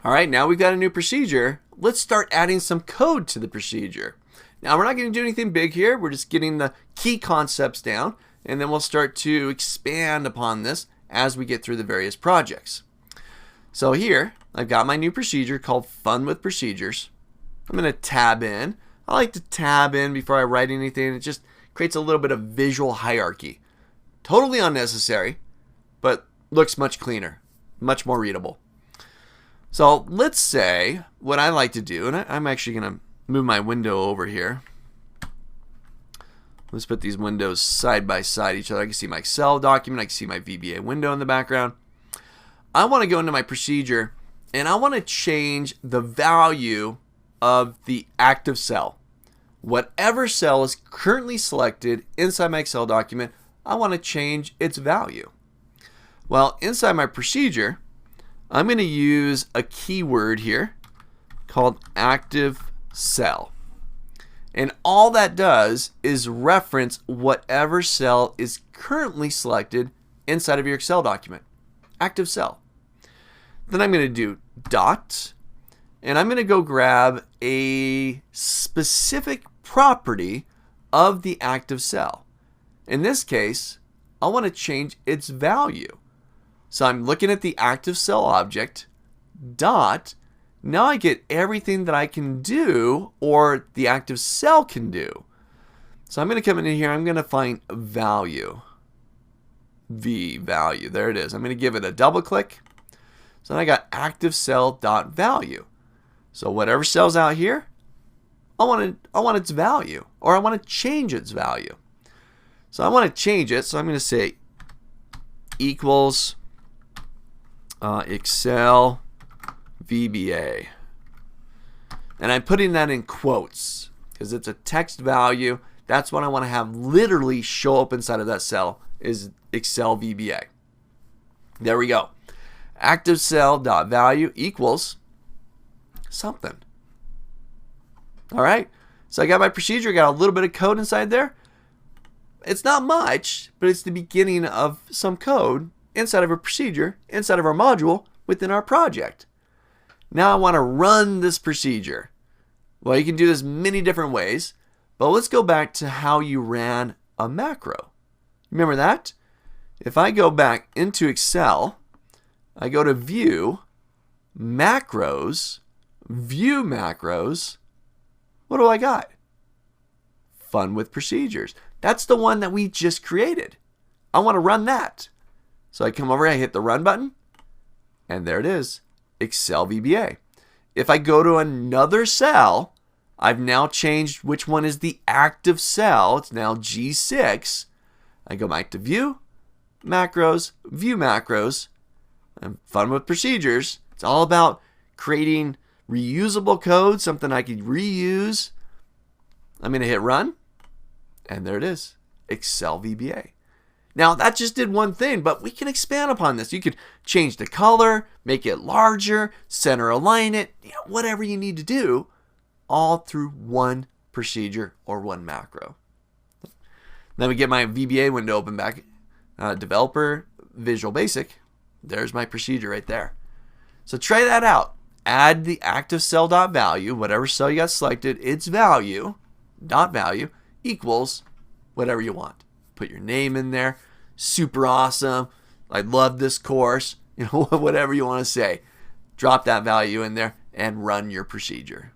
All right, now we've got a new procedure. Let's start adding some code to the procedure. Now we're not going to do anything big here. We're just getting the key concepts down, and then we'll start to expand upon this as we get through the various projects. So here, I've got my new procedure called Fun with Procedures. I'm going to tab in. I like to tab in before I write anything. It just creates a little bit of visual hierarchy. Totally unnecessary, but looks much cleaner, much more readable. So let's say what I like to do, and I'm actually going to move my window over here. Let's put these windows side by side each other. I can see my Excel document. I can see my VBA window in the background. I want to go into my procedure, and I want to change the value of the active cell. Whatever cell is currently selected inside my Excel document, I want to change its value. Well, inside my procedure, I'm going to use a keyword here called active cell. And all that does is reference whatever cell is currently selected inside of your Excel document. Active cell. Then I'm going to do dot, and I'm going to go grab a specific property of the active cell. In this case, I want to change its value. So I'm looking at the active cell object, dot. Now I get everything that I can do or the active cell can do. So I'm going to come in here. I'm going to find value. Value. There it is. I'm going to give it a double click. So then I got active cell dot value. So whatever cell's out here, I want its value, or I want to change its value. So I want to change it. So I'm going to say equals Excel VBA. And I'm putting that in quotes because it's a text value. That's what I want to have literally show up inside of that cell is Excel VBA. There we go. Active cell dot value equals something. All right. So I got my procedure, got a little bit of code inside there. It's not much, but it's the beginning of some code inside of a procedure, inside of our module within our project. Now I want to run this procedure. Well, you can do this many different ways, but let's go back to how you ran a macro. Remember that? If I go back into Excel, I go to View, Macros, View Macros. What do I got? Fun with Procedures. That's the one that we just created. I want to run that. So I come over, I hit the Run button, and there it is, Excel VBA. If I go to another cell, I've now changed which one is the active cell. It's now G6. I go back to View, Macros, View Macros, and Fun with Procedures. It's all about creating reusable code, something I could reuse. I'm going to hit Run, and there it is, Excel VBA. Now, that just did one thing, but we can expand upon this. You could change the color, make it larger, center align it, whatever you need to do, all through one procedure or one macro. Then we get my VBA window open back. Developer, Visual Basic. There's my procedure right there. So try that out. Add the active cell dot value, whatever cell you got selected, its value, dot value, equals whatever you want. Put your name in there. Super awesome. I love this course. Whatever you want to say. Drop that value in there and run your procedure.